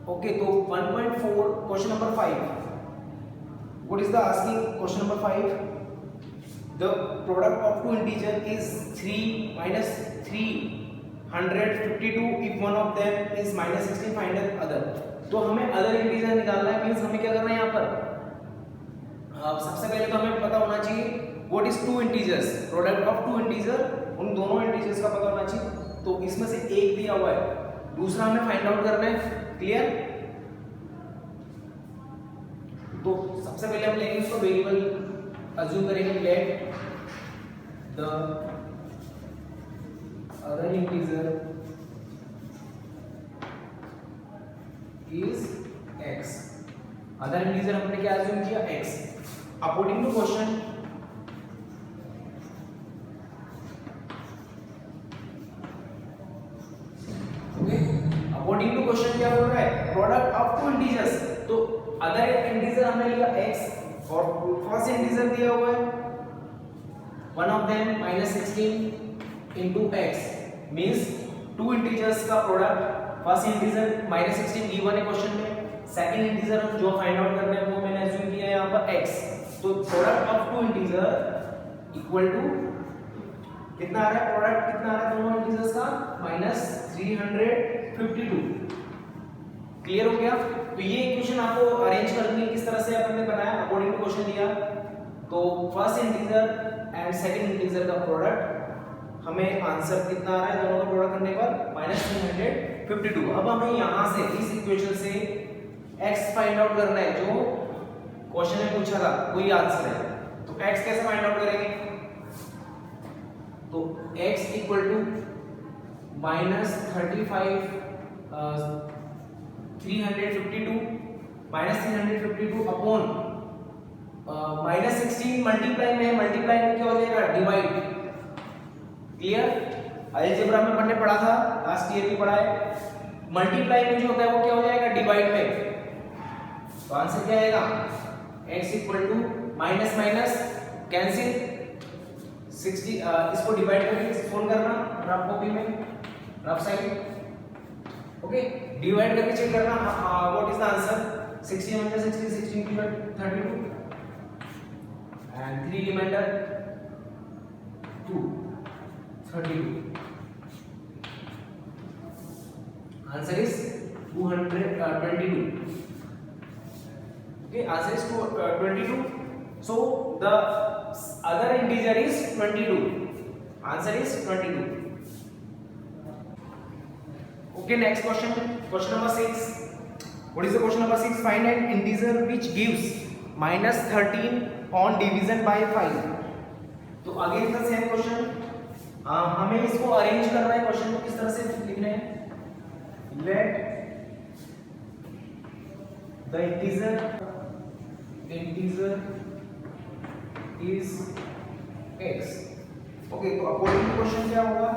Okay, तो 1.4 question number 5, what is the asking question number 5, the product of two integer is 3 minus 352 if one of them is minus 16, find the other। तो हमें other integer निकालना है, means हमें क्या करना है यहाँ पर, सबसे पहले तो हमें पता होना चाहिए what is two integers, product of two integer, उन दोनों इंटीजर्स का पता होना चाहिए। तो इसमें से एक दिया हुआ है, दूसरा हमें फाइंड आउट करना है, क्लियर। तो सबसे पहले हम लेंगे इसको वेरिएबल, अज्यूम करेंगे let the other integer is x, other integer हमने क्या अज्यूम किया, x। According to question according to question क्या बोल रहा है, प्रोडक्ट ऑफ टू इंटीजर्स, तो अदर इंटीजर हमने लिया x और फर्स्ट इंटीजर दिया हुआ है one of them -16 into x, means two integers का प्रोडक्ट, फर्स्ट इंटीजर -16 गिवन है क्वेश्चन में, सेकंड इंटीजर जो फाइंड आउट करना है वो मैंने अज्यूम किया है यहां पर x। तो product of two integer equal to कितना आ रहा है, प्रोडक्ट कितना आ रहा है दोनों इंटीजर्स का, -352। क्लियर हो गया। तो ये इक्वेशन आपको अरेंज करनी है, किस तरह से अपन ने बनाया, अकॉर्डिंग टू क्वेश्चन दिया। तो first integer and second integer का प्रोडक्ट, हमें आंसर कितना आ रहा है दोनों का प्रोडक्ट करने पर, -352। अब हमें यहां से इस इक्वेशन से x फाइंड आउट करना है, जो क्वेश्चन में पूछा था वही आंसर है। तो x कैसे फाइंड आउट करेंगे, तो x equal to -352 upon -16 multiply में क्या हो जाएगा, डिवाइड। क्लियर, अलजेब्रा में पढ़ने पढ़ा था, लास्ट ईयर भी पढ़ा है, मल्टीप्लाई में जो होता है वो क्या हो जाएगा, डिवाइड में। तो आंसर क्या आएगा, x equal to minus minus cancel 60, इसको डिवाइड करके सोल्व करना रफ कॉपी में, रफ साइड, ओके, डिवाइड करके चेक करना what is the answer, 16 × 60 16 × 32 and 3 reminder 2 32, answer is 222। okay, answer is 22। so the other integer is 22, answer is 22। okay, next question, question number 6, what is the question number 6, find an integer which gives -13 on division by 5। तो again the same question, हमें इसको arrange करना है, question को किस तरह से लिखना है, let the integer is x। Okay, तो अकॉर्डिंग टू क्वेश्चन क्या होगा,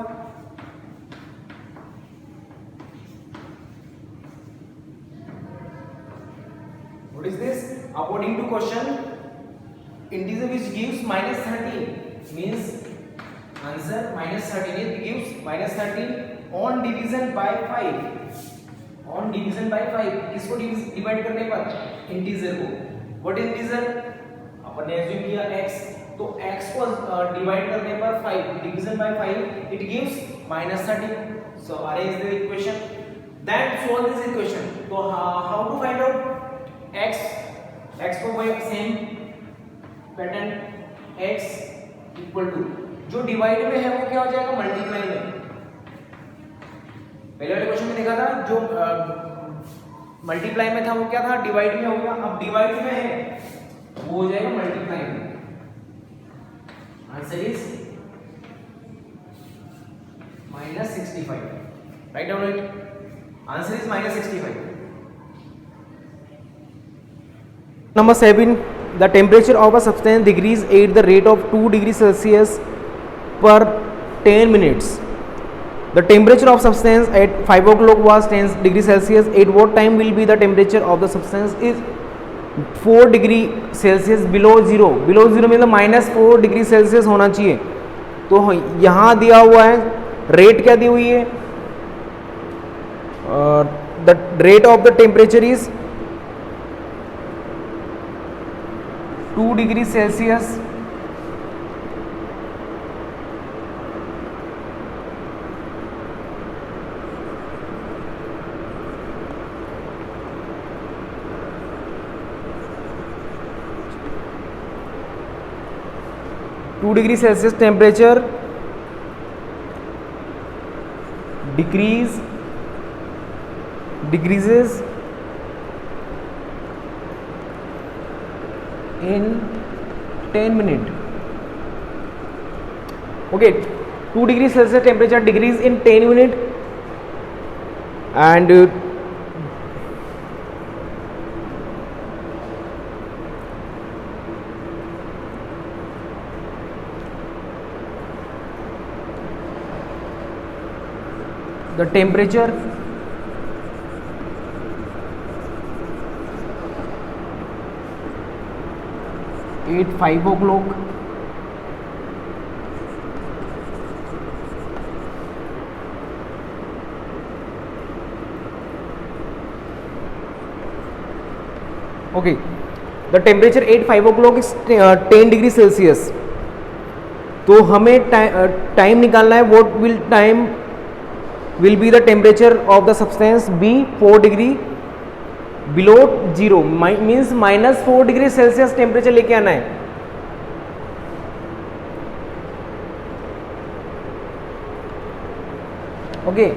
what is this, according to question integer which gives -13 means answer -13, it gives -13 on division by 5, on division by 5, किसको डिवाइड करने पर, इंटीजर को। व्हाट इंटीजर, अपन ने assume किया x, तो x को डिवाइड करने पर 5, division bye 5, it gives -13। so arrange the equation, then solve this equation। तो how to find out x को वही same pattern, x equal to जो डिवाइड में है वो क्या हो जाएगा, मल्टीप्लाई में। पहले वाले क्वेश्चन में देखा था जो मल्टीप्लाई में था वो क्या था, डिवाइड में हो गया, अब डिवाइड में है वो हो जाएगा मल्टीप्लाई में। Answer is -65, write down it, answer is -65। Number 7, the temperature of a substance decreases at the rate of 2 degrees Celsius per 10 minutes. The temperature of substance at 5 o'clock was 10 degrees Celsius. At what time will be the temperature of the substance is 4 degree Celsius below zero? Below zero मतलब -4 degree Celsius होना चाहिए। तो यहाँ दिया हुआ है rate क्या दी हुई है, the rate of the temperature is 2 degrees Celsius temperature decreases in 10 minutes. Okay, 2 degrees Celsius temperature decrease in 10 minutes, and the temperature at 5 o'clock okay, the temperature at 5 o'clock is 10 degree Celsius. तो हमें time निकालना है. what will be the temperature of the substance be 4 degree below zero, means minus 4 degree Celsius temperature लेके आना है. okay,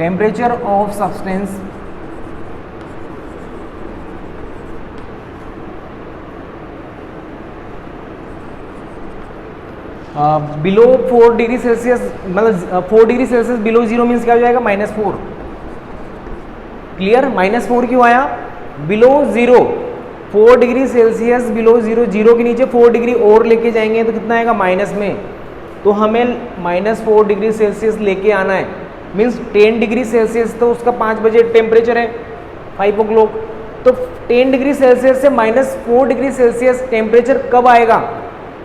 temperature of substance below 4 degree Celsius, मतलब 4 degree Celsius below zero means क्या हो जाएगा, -4. क्लियर? -4 क्यों आया? Below zero, 4 degree Celsius below zero, zero के नीचे 4 डिग्री और लेके जाएंगे तो कितना आएगा, माइनस में. तो हमें -4 डिग्री सेल्सियस लेके आना है. मीन्स 10 डिग्री सेल्सियस तो उसका 5 बजे टेम्परेचर है, 5 o'clock. तो 10 डिग्री सेल्सियस से -4 डिग्री सेल्सियस टेम्परेचर कब आएगा,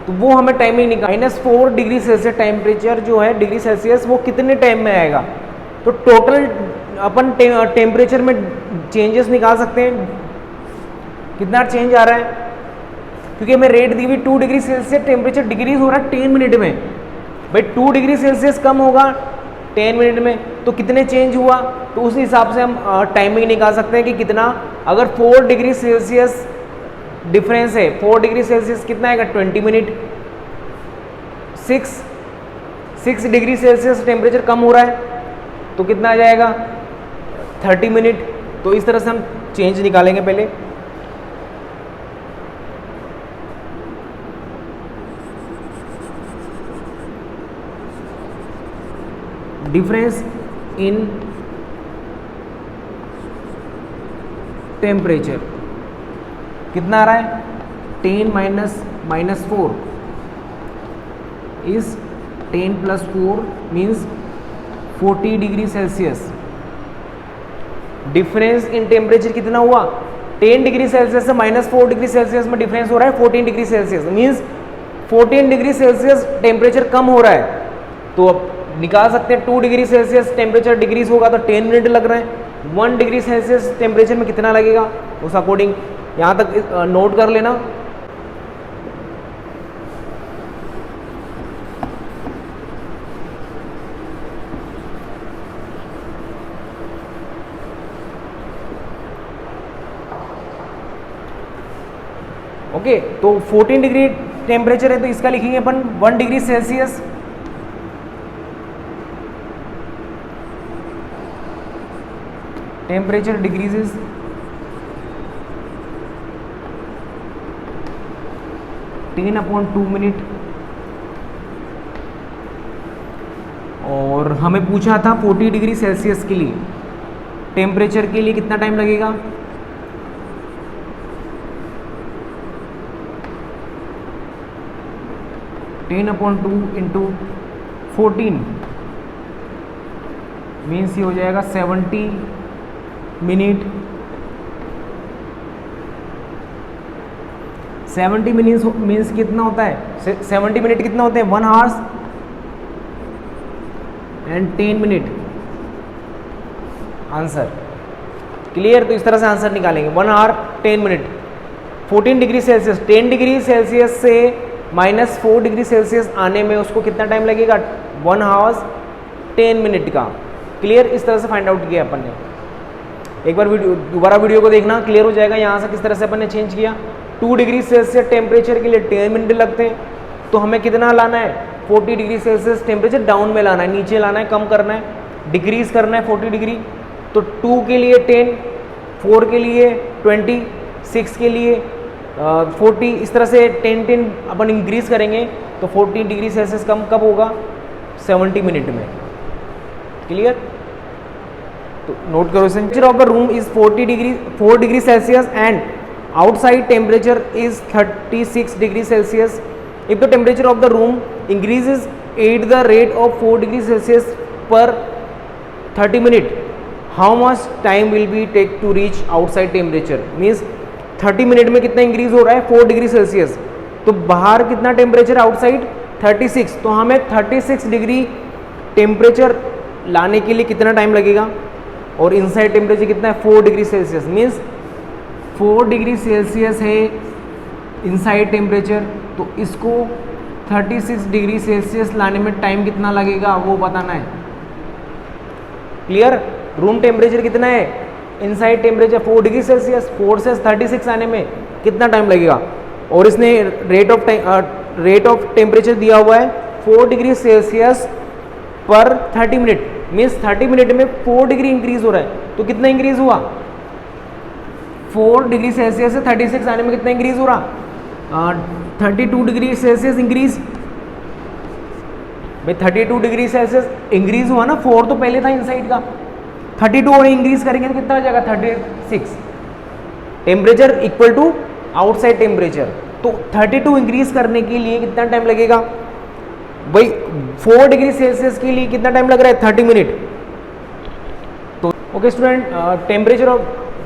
तो वो हमें टाइमिंग निकाल. -4 डिग्री सेल्सियस टेम्परेचर जो है डिग्री सेल्सियस, वो कितने टाइम में आएगा. तो टोटल अपन टेम्परेचर में चेंजेस निकाल सकते हैं, कितना चेंज आ रहा है, क्योंकि हमें रेट दी हुई 2 डिग्री सेल्सियस टेम्परेचर डिक्रीज हो रहा है 10 मिनट में. भाई 2 डिग्री सेल्सियस कम होगा 10 मिनट में, तो कितने चेंज हुआ, तो उस हिसाब से हम टाइमिंग निकाल सकते हैं कि कितना. अगर 4 डिग्री सेल्सियस डिफरेंस है, 4 डिग्री सेल्सियस कितना आएगा, 20 मिनट. 6 डिग्री सेल्सियस टेम्परेचर कम हो रहा है तो कितना आ जाएगा, 30 मिनट. तो इस तरह से हम चेंज निकालेंगे. पहले डिफरेंस इन टेम्परेचर कितना आ रहा है, 10 - -4 is 10 + 4 means 40 degree Celsius. Difference in temperature कितना हुआ, 10 डिग्री सेल्सियस से -4 डिग्री सेल्सियस में डिफरेंस हो रहा है 14 degree Celsius. Means 14 degree Celsius temperature कम हो रहा है. तो अब निकाल सकते हैं 2 डिग्री सेल्सियस टेम्परेचर डिक्रीज होगा तो 10 मिनट लग रहे हैं. 1 डिग्री सेल्सियस टेम्परेचर में कितना लगेगा, उस अकॉर्डिंग यहाँ तक नोट कर लेना. ओके, तो 14 डिग्री टेम्परेचर है तो इसका लिखेंगे अपन 1 degree Celsius. Temperature decreases 10/2 minute. और हमें पूछा था 40 डिग्री सेल्सियस के लिए टेम्परेचर के लिए कितना टाइम लगेगा, 10/2 × 14 मीन्स ये हो जाएगा 70 मिनट. 70 मीन्स कितना होता है, 70 मिनट कितना होते हैं, 1 hours and 10 minute. Answer clear. तो इस तरह से आंसर निकालेंगे, 1 hour 10 minute. 14 degree Celsius, 10 degree Celsius से -4 डिग्री सेल्सियस आने में उसको कितना टाइम लगेगा, 1 आवर्स 10 मिनट का। क्लियर। इस तरह से फाइंड आउट किया अपन ने। एक बार दोबारा वीडियो को देखना, क्लियर हो जाएगा यहाँ से किस तरह से अपन ने चेंज किया। 2 डिग्री सेल्सियस टेम्परेचर के लिए 10 मिनट लगते हैं, तो हमें कितना लाना है, 40 डिग्री सेल्सियस टेम्परेचर डाउन में लाना है, नीचे लाना है, कम करना है, डिक्रीज करना है 40 डिग्री। तो 2 के लिए 10, 4 के लिए 20, 6 के लिए 40, इस तरह से 10 अपन इंक्रीज करेंगे तो 40 डिग्री सेल्सियस कम कब होगा, 70 मिनट में। क्लियर। तो नोट करो, temperature of the room is 4 degree Celsius and outside temperature is 36 degree Celsius. If the temperature of the room increases at the rate of 4 degree Celsius per 30 minute, how much time will be take to reach outside temperature? Means 30 minute में कितना increase हो रहा है, 4 degree Celsius. तो बाहर कितना temperature, outside 36, तो हमें 36 डिग्री टेम्परेचर लाने के लिए कितना टाइम लगेगा, और इनसाइड टेम्परेचर कितना है, 4 degree Celsius. Means 4 degree Celsius है इनसाइड टेम्परेचर, तो इसको 36 डिग्री सेल्सियस लाने में टाइम कितना लगेगा वो बताना है। क्लियर। रूम टेम्परेचर कितना है, इनसाइड टेम्परेचर 4 डिग्री सेल्सियस, 4 से 36 आने में कितना टाइम लगेगा, और इसने रेट ऑफ टेम्परेचर दिया हुआ है 4 डिग्री सेल्सियस पर 30 मिनट। मीन्स 30 मिनट में 4 डिग्री इंक्रीज हो रहा है, तो कितना इंक्रीज हुआ, 4 डिग्री सेल्सियस से 36 आने में कितना इंक्रीज हो रहा, 32 डिग्री सेल्सियस इंक्रीज। भाई 32 डिग्री सेल्सियस इंक्रीज हुआ ना, 4 तो पहले था इनसाइड का, 32 और इंक्रीज करेंगे तो कितना हो जाएगा, 36। Temperature equal to outside temperature, तो 32 इंक्रीज करने के लिए कितना टाइम लगेगा भाई, 4 डिग्री सेल्सियस के लिए कितना टाइम लग रहा है, 30 मिनट। तो okay student, temperature of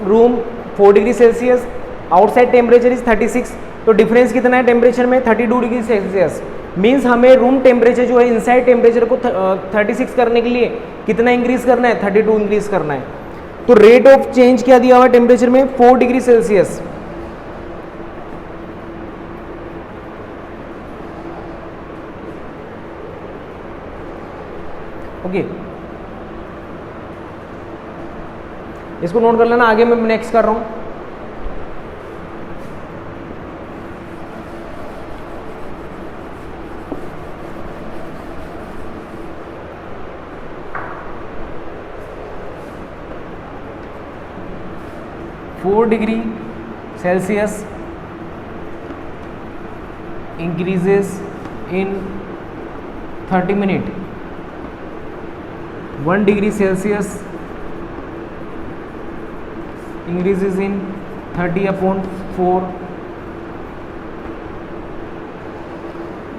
room 4 degree Celsius, outside temperature is 36, तो डिफरेंस कितना है टेम्परेचर में, 32 डिग्री सेल्सियस। मीन्स हमें रूम टेम्परेचर जो है इनसाइड टेम्परेचर को 36 करने के लिए कितना इंक्रीज करना है, 32 इंक्रीज करना है। तो रेट ऑफ चेंज क्या दिया हुआ है टेम्परेचर में, 4 डिग्री सेल्सियस। ओके, इसको नोट कर लेना, आगे मैं नेक्स्ट कर रहा हूं। Four degree Celsius increases in 30 minute, 1 degree Celsius increases in 30/4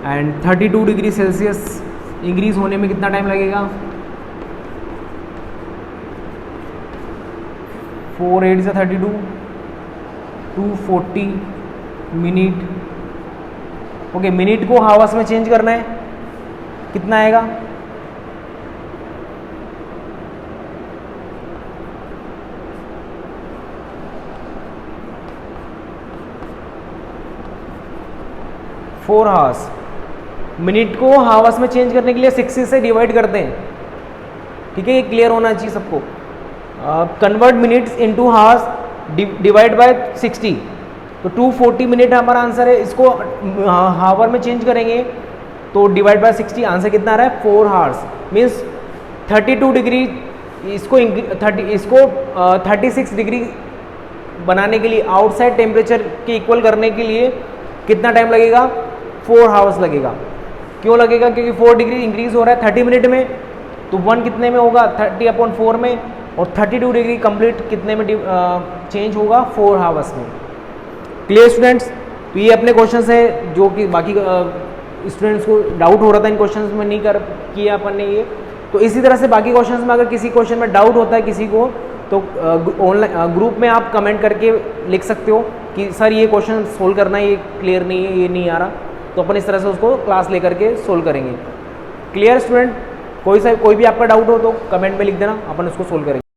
and 32 degree Celsius increase होने में कितना टाइम लगेगा, 4 8 से 32, 240 मिनट। ओके, मिनट को हावर्स में चेंज करना है, कितना आएगा, 4 हावर्स। मिनट को हावर्स में चेंज करने के लिए 60 से डिवाइड करते हैं, ठीक है, ये क्लियर होना चाहिए सबको। Convert minutes into hours divide by 60, तो 240 मिनट हमारा आंसर है। इसको हावर में चेंज करेंगे तो डिवाइड बाय 60, आंसर कितना आ रहा है, 4 हावर्स। मीन्स 32 डिग्री, इसको 36 डिग्री बनाने के लिए, आउटसाइड टेम्परेचर के इक्वल करने के लिए कितना टाइम लगेगा, 4 हावर्स लगेगा। क्यों लगेगा, क्योंकि 4 डिग्री इंक्रीज हो रहा है 30 मिनट में, तो 1 कितने में होगा, 30/4 में, और 32 डिग्री कंप्लीट कितने में चेंज होगा, 4 हावर्स में। Clear students. तो ये अपने क्वेश्चंस है जो कि बाकी स्टूडेंट्स को डाउट हो रहा था इन क्वेश्चंस में, नहीं कर किया अपन ने ये। तो इसी तरह से बाकी क्वेश्चंस में अगर किसी क्वेश्चन में डाउट होता है किसी को, तो ऑनलाइन ग्रुप में आप कमेंट करके लिख सकते हो। कि सर ये क्वेश्चन सोल्व करना है, ये क्लियर नहीं है, ये नहीं आ रहा, तो अपन इस तरह से उसको क्लास लेकर के सोल्व करेंगे। Clear student? कोई भी आपका डाउट हो तो कमेंट में लिख देना, अपन उसको सोल्व करेंगे।